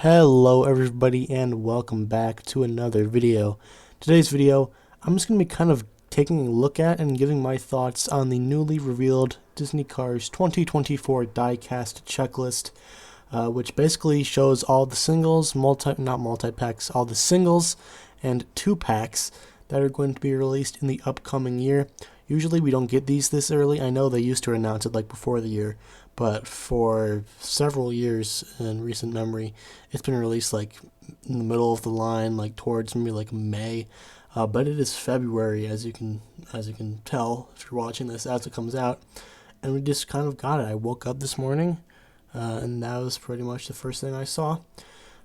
Hello everybody and welcome back to another video. Today's video, I'm just going to be kind of taking a look at and giving my thoughts on the newly revealed Disney Cars 2024 Diecast checklist, which basically shows all the singles, not multi-packs, all the singles and 2-packs that are going to be released in the upcoming year. Usually we don't get these this early. I know they used to announce it like before the year, but for several years in recent memory, it's been released like in the middle of the line, like towards maybe like May. But it is February, as you can tell if you're watching this as it comes out, and we just kind of got it. I woke up this morning, and that was pretty much the first thing I saw.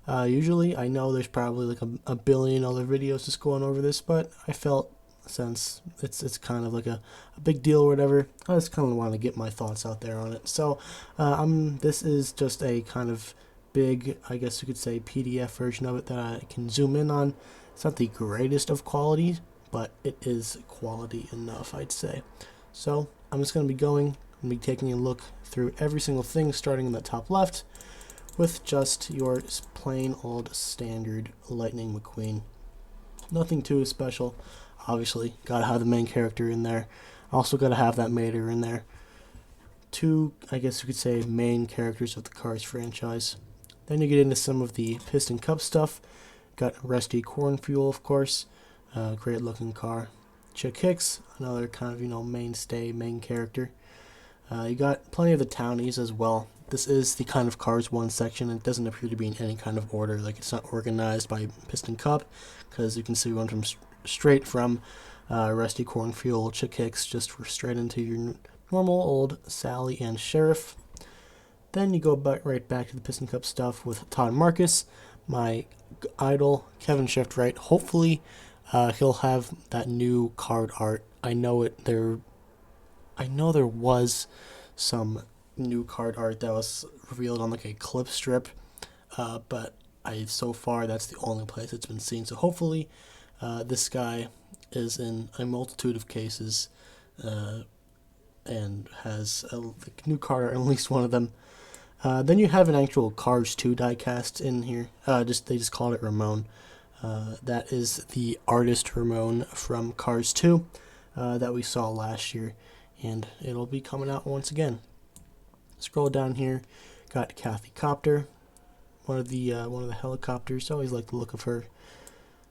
Usually, I know there's probably like a billion other videos just going over this, but I felt since it's kind of like a big deal or whatever, I just kind of want to get my thoughts out there on it. So this is just a kind of big, I guess you could say, PDF version of it that I can zoom in on. It's not the greatest of quality, but it is quality enough, I'd say. So I'm just going to be taking a look through every single thing, starting in the top left with just your plain old standard Lightning McQueen. Nothing too special. Obviously, gotta have the main character in there. Also gotta have that Mater in there. Two, I guess you could say, main characters of the Cars franchise. Then you get into some of the Piston Cup stuff. Got Rusty Cornfuel, of course. Great looking car. Chick Hicks, another kind of, mainstay, main character. You got plenty of the townies as well. This is the kind of Cars 1 section. It doesn't appear to be in any kind of order. Like, it's not organized by Piston Cup, because you can see one from straight from Rusty Cornfuel, Chick Hicks, just straight into your normal old Sally and Sheriff. Then you go right back to the Piston Cup stuff with Todd Marcus, my idol, Kevin Shiftwright. Hopefully, he'll have that new card art. I know there was some new card art that was revealed on like a clip strip, but so far that's the only place it's been seen. So hopefully, this guy is in a multitude of cases and has a new card art, at least one of them. Then you have an actual Cars 2 diecast in here. They just called it Ramon. That is the artist Ramon from Cars 2 that we saw last year, and it'll be coming out once again. Scroll down here, got Kathy Copter, one of the helicopters. Always like the look of her.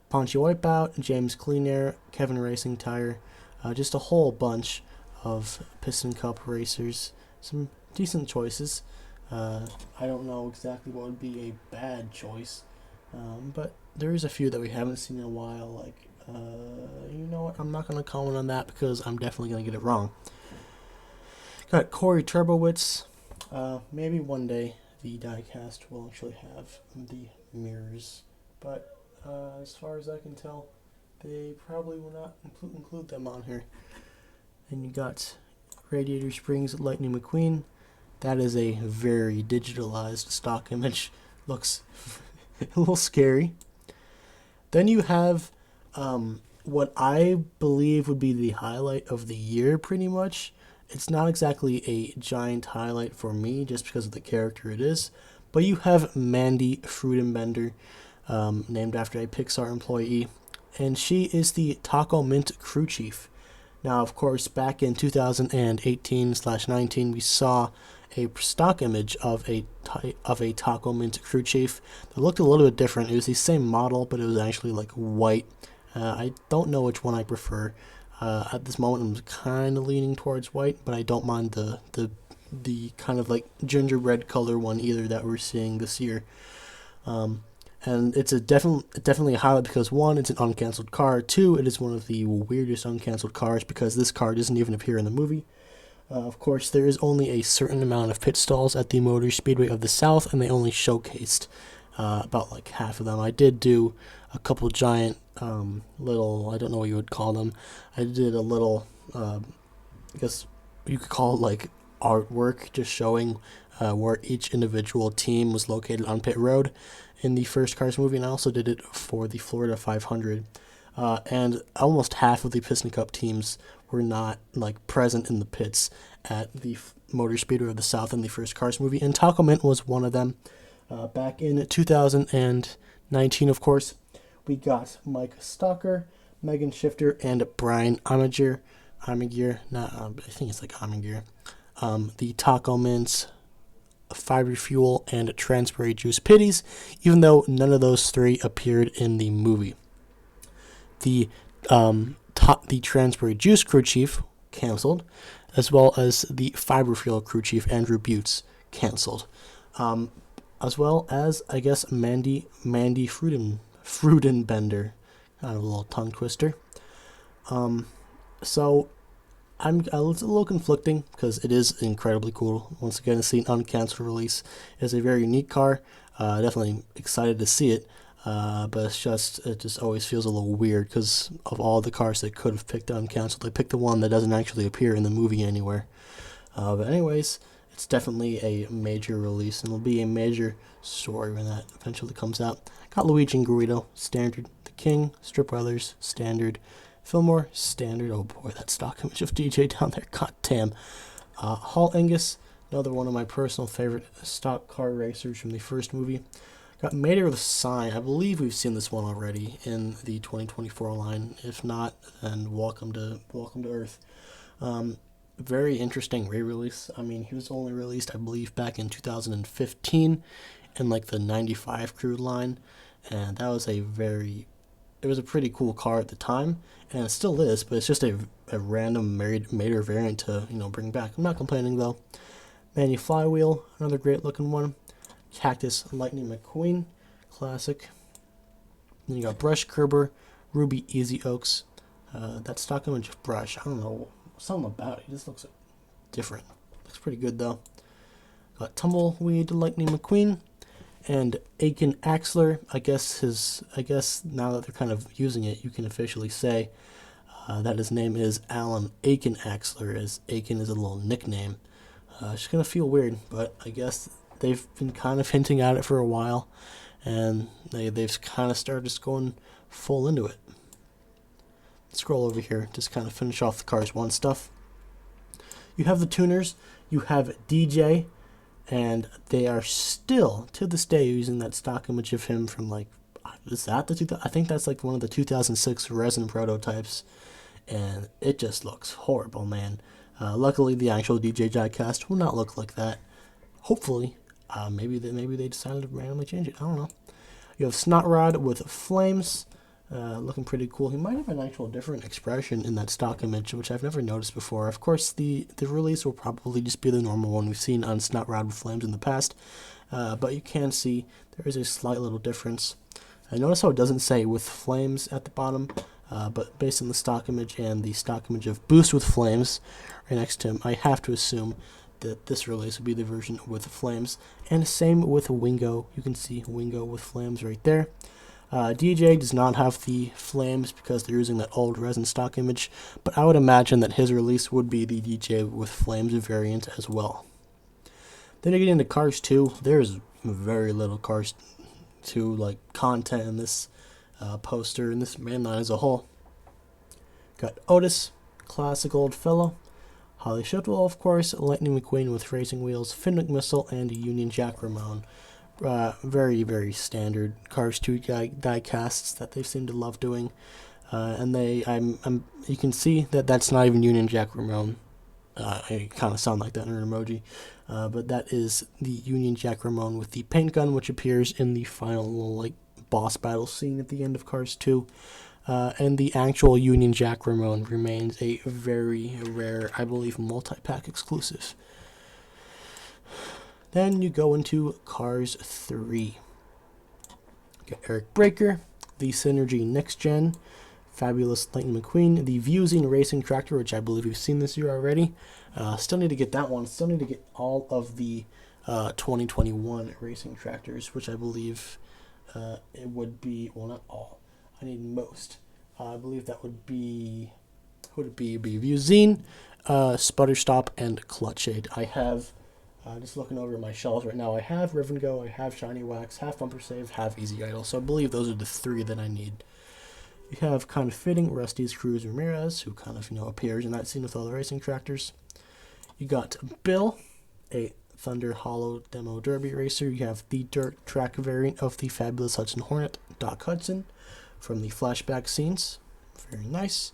Paunchy Wipeout, James Clean Air, Kevin Racing Tire, just a whole bunch of Piston Cup racers. Some decent choices. I don't know exactly what would be a bad choice, but there is a few that we haven't seen in a while. Like, you know what? I'm not going to comment on that because I'm definitely going to get it wrong. Got Corey Turbowitz. Maybe one day the diecast will actually have the mirrors, but as far as I can tell, they probably will not include them on here. And you got Radiator Springs Lightning McQueen. That is a very digitalized stock image. Looks a little scary. Then you have what I believe would be the highlight of the year, pretty much. It's not exactly a giant highlight for me, just because of the character it is. But you have Mandy Frudenbender, named after a Pixar employee, and she is the Taco Mint crew chief. Now, of course, back in 2018/19, we saw a stock image of a Taco Mint crew chief that looked a little bit different. It was the same model, but it was actually like white. I don't know which one I prefer. At this moment, I'm kind of leaning towards white, but I don't mind the kind of like gingerbread color one either that we're seeing this year. And it's definitely a highlight because, one, it's an uncanceled car. Two, it is one of the weirdest uncanceled cars because this car doesn't even appear in the movie. Of course, there is only a certain amount of pit stalls at the Motor Speedway of the South, and they only showcased about like half of them. I did do a couple giant little, I don't know what you would call them. I did a little, I guess you could call it like artwork, just showing where each individual team was located on pit road in the first Cars movie, and I also did it for the Florida 500. And almost half of the Piston Cup teams were not like present in the pits at the Motor Speedway of the South in the first Cars movie, and Taco Mint was one of them. Back in 2019, of course, we got Mike Stalker, Megan Shifter, and Brian Omiger. I think it's like Omiger. The Taco Mints, Fiber Fuel, and Transberry Juice Pitties, even though none of those three appeared in the movie. The Transberry Juice crew chief canceled, as well as the Fiber Fuel crew chief Andrew Butts canceled, as well as I guess Mandy Frudenbender, kind of a little tongue twister. So it's a little conflicting because it is incredibly cool. Once again, to see an uncanceled release. It's a very unique car. Definitely excited to see it. But it just always feels a little weird because of all the cars they could have picked uncanceled. They picked the one that doesn't actually appear in the movie anywhere. But anyways, it's definitely a major release, and it'll be a major story when that eventually comes out. Got Luigi and Guido, standard. The King, Strip Brothers, standard. Fillmore, standard. Oh boy, that stock image of DJ down there, god damn. Hall Angus, another one of my personal favorite stock car racers from the first movie. Got Mater with Sign. I believe we've seen this one already in the 2024 line. If not, then welcome to Earth. Very interesting re-release. I mean, he was only released, I believe, back in 2015 in like the 95 crude line, and that was it was a pretty cool car at the time, and it still is, but it's just a random Mater variant to, bring back. I'm not complaining, though. Manny Flywheel, another great looking one. Cactus Lightning McQueen, classic. Then you got Brush Kerber, Ruby Easy Oaks. That stock image of Brush, I don't know, something about it. He just looks different. Looks pretty good, though. Got Tumbleweed Lightning McQueen. And Aiken Axler, I guess now that they're kind of using it, you can officially say that his name is Alan Aiken Axler, as Aiken is a little nickname. It's going to feel weird, but I guess they've been kind of hinting at it for a while, and they've kind of started just going full into it. Scroll over here, just kind of finish off the Cars 1 stuff. You have the tuners, you have DJ, and they are still, to this day, using that stock image of him from, I think that's like one of the 2006 resin prototypes, and it just looks horrible, man. Luckily, the actual DJ Diecast will not look like that. Hopefully, maybe they decided to randomly change it. I don't know. You have Snot Rod with Flames, looking pretty cool. He might have an actual different expression in that stock image, which I've never noticed before. Of course, the release will probably just be the normal one we've seen on Snot Rod with Flames in the past, but you can see there is a slight little difference. Notice how it doesn't say with Flames at the bottom, but based on the stock image and the stock image of Boost with Flames right next to him, I have to assume that this release will be the version with Flames. And same with Wingo. You can see Wingo with Flames right there. DJ does not have the flames because they're using that old resin stock image, but I would imagine that his release would be the DJ with flames variant as well. Then you get into Cars 2. There's very little Cars 2 content in this poster and this mainline as a whole. Got Otis, classic old fellow. Holly Shotwell, of course, Lightning McQueen with racing wheels, Finn McMissile, and Union Jack Ramone. Very, very standard Cars 2 die casts that they seem to love doing, and you can see that that's not even Union Jack Ramone. I kind of sound like that in an emoji, but that is the Union Jack Ramone with the paint gun, which appears in the final little boss battle scene at the end of Cars 2. And the actual Union Jack Ramone remains a very rare, I believe, multi-pack exclusive. Then you go into Cars 3. Get Eric Breaker, the Synergy Next Gen, Fabulous Lightning McQueen, the Vusing Racing Tractor, which I believe we've seen this year already. Still need to get that one. Still need to get all of the 2021 racing tractors, which I believe it would be, well, not all. I need most. I believe that would be, who would it be? It'd be Vusine, Sputter Stop, and Clutch Aid. I have, just looking over my shelves right now, I have Riv and Go, I have Shiny Wax, have Bumper Save, have Easy Idle. So I believe those are the three that I need. You have kind of fitting Rusty's Cruz Ramirez, who kind of, appears in that scene with all the racing tractors. You got Bill, a Thunder Hollow Demo Derby Racer. You have the dirt track variant of the fabulous Hudson Hornet, Doc Hudson, from the flashback scenes. Very nice.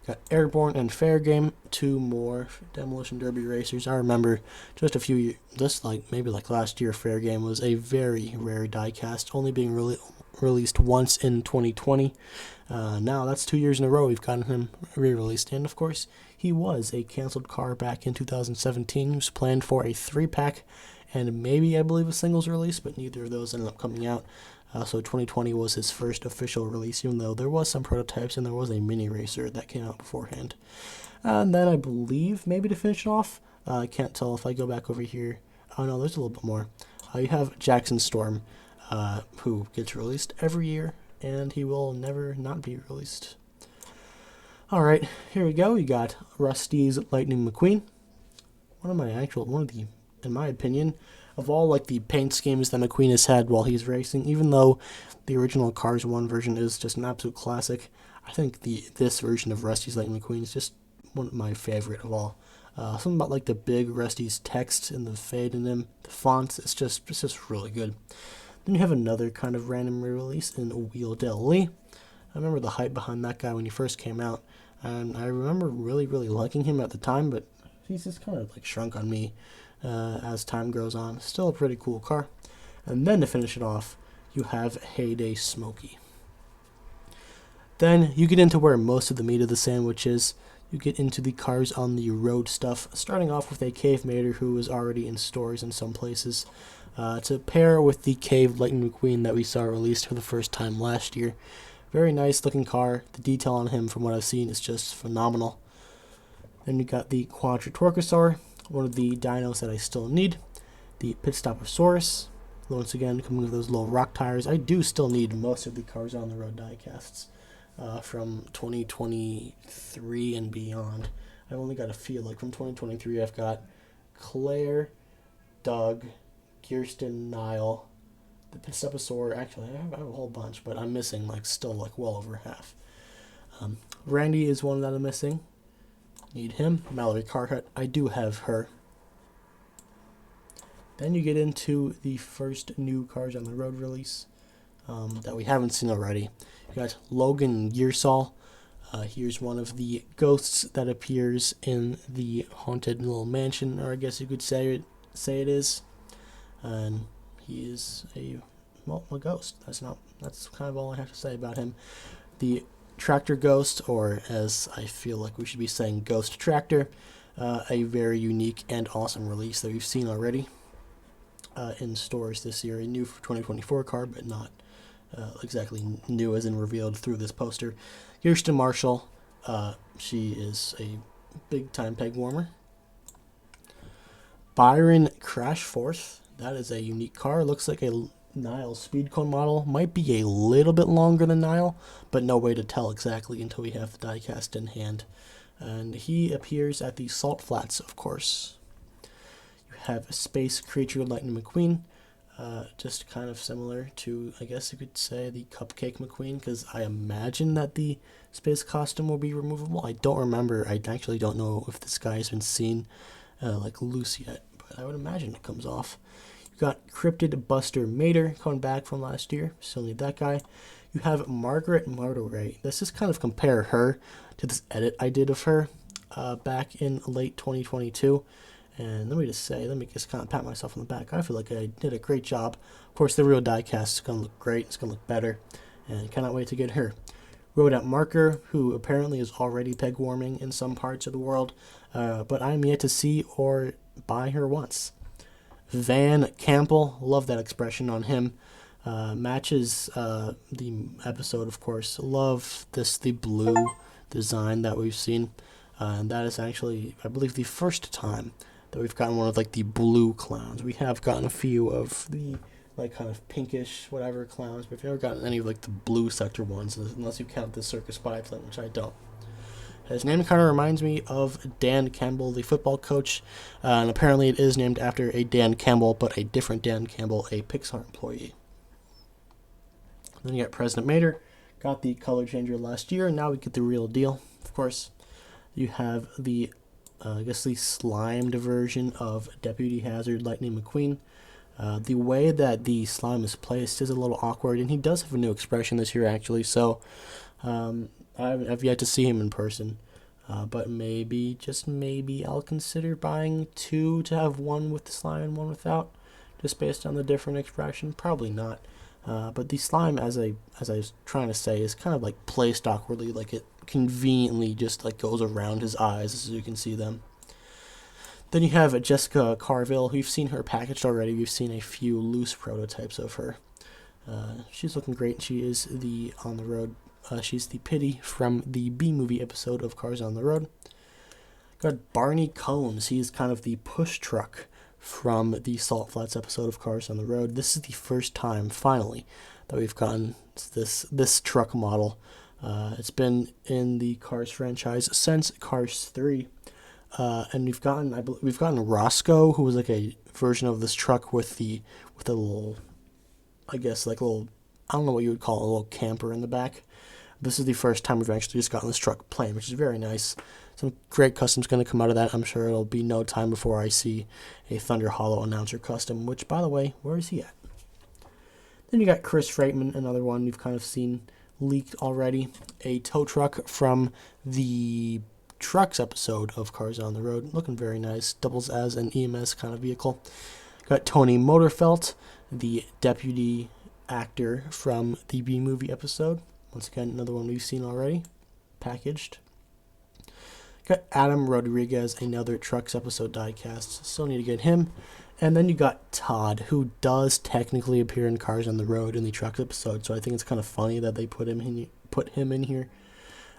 Got Airborne and Fair Game, 2 more Demolition Derby racers. I remember just a few years, maybe last year, Fair Game was a very rare diecast, only being released once in 2020. Now that's 2 years in a row we've gotten him re-released, and of course he was a canceled car back in 2017. He was planned for a 3-pack and maybe, I believe, a singles release, but neither of those ended up coming out. So 2020 was his first official release, even though there was some prototypes and there was a mini racer that came out beforehand. And then I believe, maybe to finish it off, I can't tell if I go back over here. Oh no, there's a little bit more. You have Jackson Storm, who gets released every year, and he will never not be released. Alright, here we go. You got Rusty's Lightning McQueen. One of the, in my opinion, of all the paint schemes that McQueen has had while he's racing, even though the original Cars 1 version is just an absolute classic, I think this version of Rusty's Lightning McQueen is just one of my favorite of all. Something about the big Rusty's text and the fade in them, the fonts, it's just really good. Then you have another kind of random re-release in Wheel Del Lee. I remember the hype behind that guy when he first came out, and I remember really liking him at the time, but he's just kind of shrunk on me as time goes on. Still a pretty cool car. And then to finish it off, you have Heyday Smokey. Then you get into where most of the meat of the sandwich is. You get into the Cars on the Road stuff, starting off with a Cave Mater who is already in stores in some places, to pair with the Cave Lightning McQueen that we saw released for the first time last year. Very nice looking car. The detail on him, from what I've seen, is just phenomenal. Then you got the Quadratorkosaur, one of the dinos that I still need. The Pitstoposaurus, once again coming with those little rock tires. I do still need most of the Cars on the Road diecasts from 2023 and beyond. I've only got a few. From 2023, I've got Claire, Doug, Kirsten, Niall, the Pitstoposaur. Actually, I have a whole bunch, but I'm missing still well over half. Randy is one that I'm missing. Need him. Mallory Carhart, I do have her. Then you get into the first new Cars on the Road release that we haven't seen already. You got Logan Gearsall. Here's one of the ghosts that appears in the haunted little mansion, or I guess you could say it is. And he is a ghost. That's kind of all I have to say about him. The Tractor Ghost, or as I feel like we should be saying, Ghost Tractor, a very unique and awesome release that we've seen already in stores this year. A new 2024 car, but not exactly new as in revealed through this poster. Kirsten Marshall, she is a big time peg warmer. Byron Crash Force, that is a unique car. Looks like a Nile Speed Cone model. Might be a little bit longer than Nile, but no way to tell exactly until we have the diecast in hand. And he appears at the Salt Flats, of course. You have Space Creature Lightning McQueen, just kind of similar to, I guess you could say, the Cupcake McQueen, because I imagine that the space costume will be removable. I don't remember. I actually don't know if this guy has been seen loose yet, but I would imagine it comes off. Got Cryptid Buster Mater coming back from last year. Still need that guy. You have Margaret Mardoray. Let's just kind of compare her to this edit I did of her back in late 2022. And let me just kind of pat myself on the back. I feel like I did a great job. Of course, the real diecast is going to look great. It's going to look better. And cannot wait to get her. Rodent Marker, who apparently is already peg warming in some parts of the world. But I'm yet to see or buy her once. Van Campbell, love that expression on him. Matches the episode, of course. Love the blue design that we've seen. And that is actually, I believe, the first time that we've gotten one of the blue clowns. We have gotten a few of the kind of pinkish whatever clowns, but we've never gotten any of the blue sector ones, unless you count the Circus Biplane, which I don't. His name kind of reminds me of Dan Campbell, the football coach, and apparently it is named after a Dan Campbell, but a different Dan Campbell, a Pixar employee. Then you got President Mater, got the color changer last year, and now we get the real deal. Of course, you have the I guess the slimed version of Deputy Hazard Lightning McQueen. The way that the slime is placed is a little awkward, and he does have a new expression this year, actually, so I've yet to see him in person. But maybe, just maybe, I'll consider buying two to have one with the slime and one without, just based on the different expression. Probably not. But the slime, as I was trying to say, is kind of like placed awkwardly, like it conveniently just like goes around his eyes as you can see them. Then you have Jessica Carville. We've seen her packaged already. We've seen a few loose prototypes of her. She's looking great. She is the on the road. She's the Pity from the B-movie episode of Cars on the Road. Got Barney Cones. He's kind of the push truck from the Salt Flats episode of Cars on the Road. This is the first time, finally, that we've gotten this truck model. It's been in the Cars franchise since Cars 3. And we've gotten Roscoe, who was like a version of this truck with a little, I guess, like a little, I don't know what you would call it, a little camper in the back. This is the first time we've actually just gotten this truck plain, which is very nice. Some great customs going to come out of that. I'm sure it'll be no time before I see a Thunder Hollow announcer custom, which, by the way, where is he at? Then you got Chris Freightman, another one we've kind of seen leaked already. A tow truck from the Trucks episode of Cars on the Road, looking very nice. Doubles as an EMS kind of vehicle. Got Tony Motorfelt, the deputy actor from the B-movie episode. Once again, another one we've seen already, packaged. Got Adam Rodriguez, another Trucks episode diecast. Still need to get him. And then you got Todd, who does technically appear in Cars on the Road in the Trucks episode. So I think it's kind of funny that they put him in here.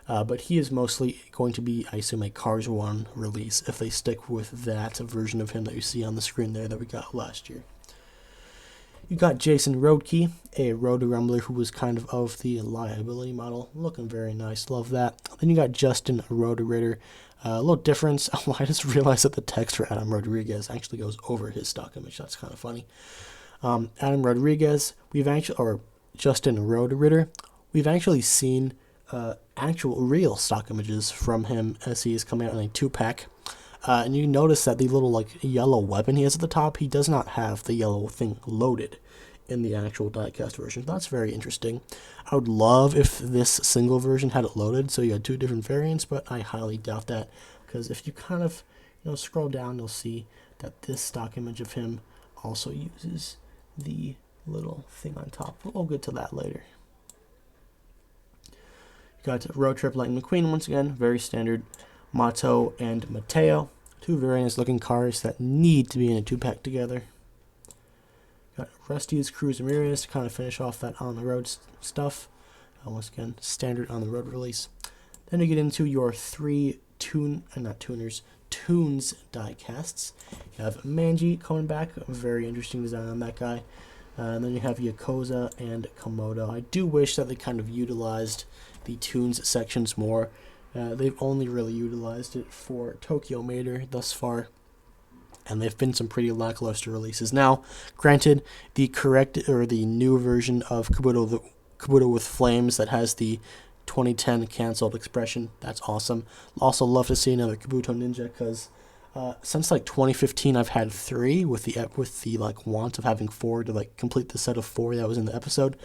But he is mostly going to be, I assume, a Cars 1 release if they stick with that version of him that you see on the screen there that we got last year. You got Jason Roadkey, a Road Rumbler who was kind of the liability model. Looking very nice. Love that. Then you got Justin Roder-Ritter. A little difference. I just realized that the text for Adam Rodriguez actually goes over his stock image. That's kind of funny. Adam Rodriguez, Justin Roder-Ritter, we've actually seen actual real stock images from him as he is coming out in a 2-pack. And you notice that the little yellow weapon he has at the top, he does not have the yellow thing loaded in the actual diecast version. That's very interesting. I would love if this single version had it loaded, so you had two different variants, but I highly doubt that, because if you kind of scroll down, you'll see that this stock image of him also uses the little thing on top. We'll get to that later. You got Road Trip Lightning McQueen once again, very standard. Mato and Mateo, two very nice looking cars that need to be in a 2-pack together. Got Rusty's Cruz Ramirez to kind of finish off that on the road stuff. Once again, standard on the road release. Then you get into your tunes diecasts. You have Manji coming back, a very interesting design on that guy. And then you have Yakoza and Komodo. I do wish that they kind of utilized the tunes sections more. They've only really utilized it for Tokyo Mater thus far, and they've been some pretty lackluster releases. Now, granted, the new version of Kabuto with Flames that has the 2010 canceled expression, that's awesome. Also love to see another Kabuto Ninja, because since 2015 I've had 3 with the want of having 4 to complete the set of 4 that was in the episode,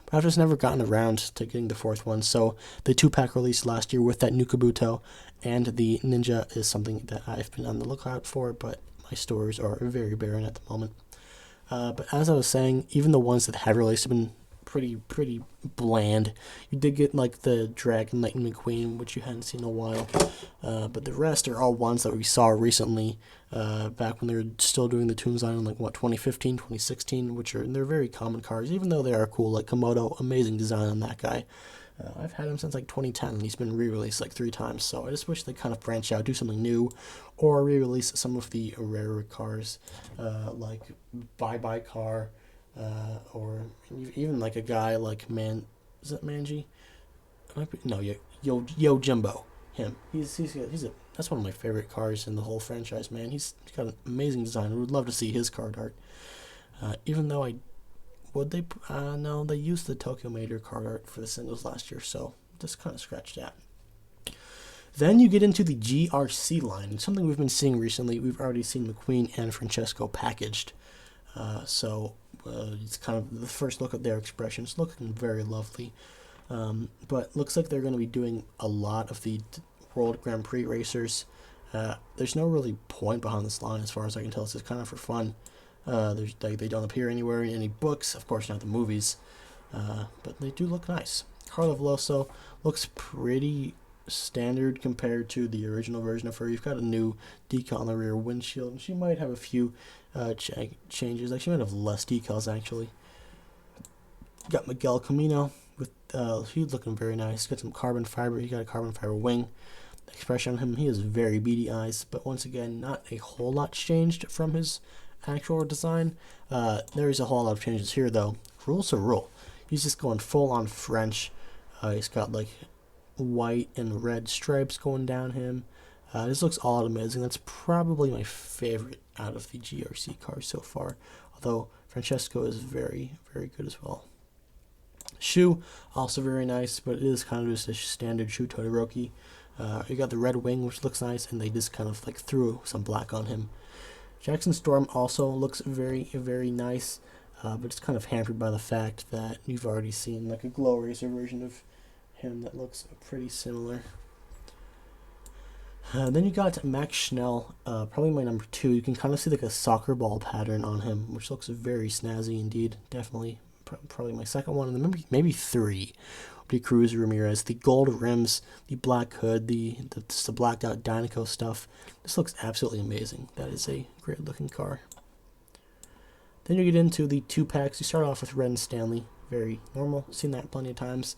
but I've just never gotten around to getting the 4th one. So the 2-pack release last year with that new Kabuto and the Ninja is something that I've been on the lookout for, but my stores are very barren at the moment. But as I was saying, even the ones that had released have been pretty bland. You did get the Dragon Lightning McQueen, which you hadn't seen in a while, but the rest are all ones that we saw recently, back when they were still doing the tunes line in 2015, 2016, they're very common cars, even though they are cool. Like Komodo, amazing design on that guy. I've had him since 2010, and he's been re-released 3 times, so I just wish they kind of branch out, do something new, or re-release some of the rarer cars, like Bye Bye Car, or even a guy is it Manji? No, Yo Jimbo. Him. That's one of my favorite cars in the whole franchise, man. He's got an amazing design. I would love to see his card art. Even though no, they used the Tokyo Mater card art for the singles last year, so just kind of scratch that. Then you get into the GRC line, something we've been seeing recently. We've already seen McQueen and Francesco packaged. It's kind of the first look at their expressions, looking very lovely. But looks like they're going to be doing a lot of the World Grand Prix racers. There's no really point behind this line as far as I can tell. It's just kind of for fun. They don't appear anywhere in any books, of course not the movies, but they do look nice. Carla Veloso looks pretty standard compared to the original version of her. You've got a new decal on the rear windshield, and she might have a few changes. Like, she might have less decals, actually. Got Miguel Camino with he's looking very nice. Got some carbon fiber. He got a carbon fiber wing. The expression on him, he has very beady eyes, but once again, not a whole lot changed from his actual design. There is a whole lot of changes here, though. Rule's a rule. He's just going full on French. He's got like white and red stripes going down him. This looks all amazing. That's probably my favorite out of the GRC cars so far, although Francesco is very, very good as well. Shoe, also very nice, but it is kind of just a standard shoe Todoroki. You got the red wing, which looks nice, and they just kind of like threw some black on him. Jackson Storm also looks very, very nice, but it's kind of hampered by the fact that you've already seen like a Glow Racer version of him that looks pretty similar. Then you got Max Schnell, probably my number 2. You can kind of see like a soccer ball pattern on him, which looks very snazzy indeed. Definitely, probably my second one, and then maybe 3 would be Cruz Ramirez. The gold rims, the black hood, the blacked out Dynaco stuff. This looks absolutely amazing. That is a great looking car. Then you get into the 2-packs. You start off with Red and Stanley, very normal. Seen that plenty of times.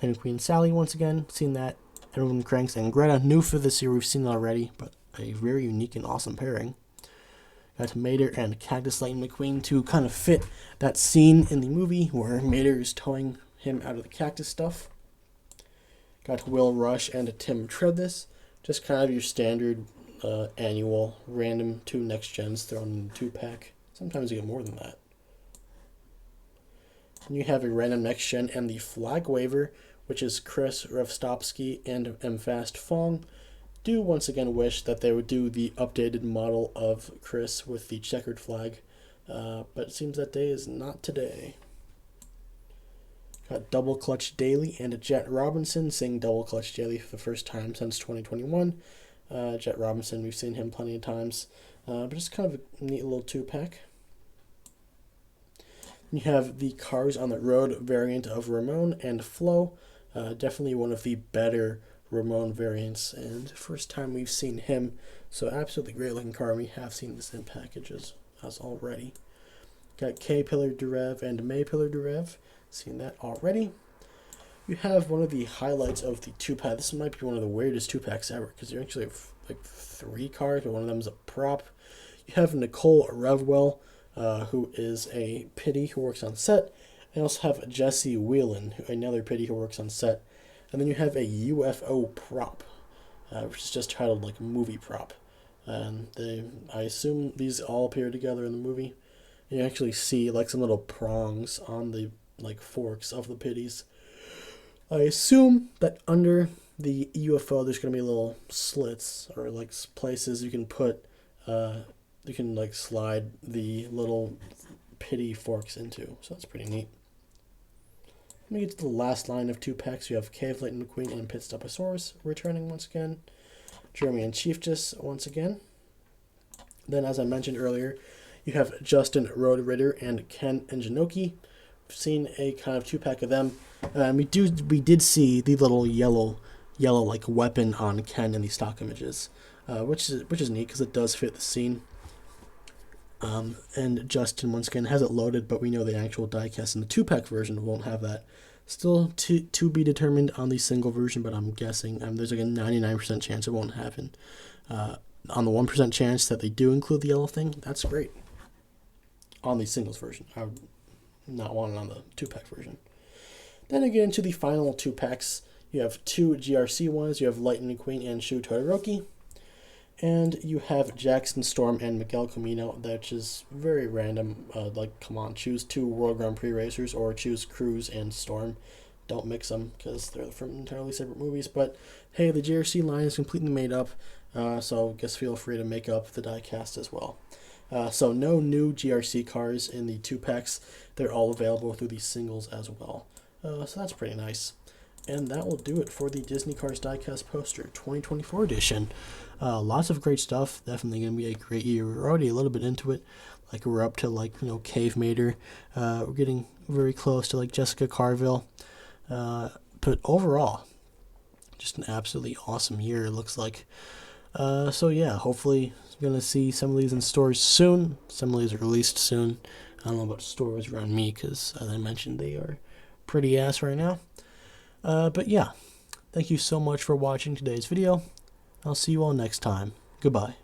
And Queen Sally once again, seen that. Edwin Cranks and Greta, new for this year, we've seen it already, but a very unique and awesome pairing. Got Mater and Cactus Lightning McQueen to kind of fit that scene in the movie where Mater is towing him out of the cactus stuff. Got Will Rush and Tim Treadless, just kind of your standard annual random 2 next gens thrown in a 2-pack. Sometimes you get more than that. And you have a random next gen and the flag waver, which is Chris Revstopski and M-Fast Fong. Do once again wish that they would do the updated model of Chris with the checkered flag, but it seems that day is not today. Got Double Clutch Daily and Jet Robinson, seeing Double Clutch Daily for the first time since 2021. Jet Robinson, we've seen him plenty of times, but just kind of a neat little 2-pack. You have the Cars on the Road variant of Ramon and Flo. Definitely one of the better Ramon variants, and first time we've seen him, so absolutely great looking car. We have seen this in packages as already. Got K Pillar Durev and May Pillar Durev, seen that already. You have one of the highlights of the 2-pack. This might be one of the weirdest 2-packs ever, because you actually have like 3 cars, but one of them is a prop. You have Nicole Revwell, who is a pity who works on set. I also have Jesse Whelan, another pity who works on set. And then you have a UFO prop, which is just titled like movie prop. And I assume these all appear together in the movie. And you actually see like some little prongs on the like forks of the pitties. I assume that under the UFO there's going to be little slits or like places you can put, you can like slide the little pitty forks into. So that's pretty neat. Let me get to the last line of 2-packs. You have Cave Leighton McQueen and Pitstopposaurus returning once again. Jeremy and Chiefjus once again. Then, as I mentioned earlier, you have Justin Road-Ritter and Ken Njinoki. We've seen a kind of 2-pack of them. We did see the little yellow like weapon on Ken in the stock images, which is neat because it does fit the scene. And Justin, once again, has it loaded, but we know the actual diecast in the 2-pack version won't have that. Still to be determined on the single version, but I'm guessing there's like a 99% chance it won't happen. On the 1% chance that they do include the yellow thing, that's great. On the singles version. I would not want it on the 2-pack version. Then I get into the final 2-packs. You have 2 GRC ones. You have Lightning McQueen and Shu Todoroki. And you have Jackson Storm and Miguel Camino, which is very random. Like, come on, choose 2 World Grand Prix racers or choose Cruz and Storm. don't mix them because they're from entirely separate movies. But hey, the JRC line is completely made up, so I guess feel free to make up the diecast as well. So no new GRC cars in the 2-packs. They're all available through the singles as well. So that's pretty nice. And that will do it for the Disney Cars Diecast Poster 2024 edition. Lots of great stuff. Definitely going to be a great year. We're already a little bit into it. Like we're up to like, Cave Mater. We're getting very close to like Jessica Carville. But overall, just an absolutely awesome year, it looks like. So yeah, hopefully going to see some of these in stores soon. Some of these are released soon. I don't know about stores around me because, as I mentioned, they are pretty ass right now. But yeah, thank you so much for watching today's video. I'll see you all next time. Goodbye.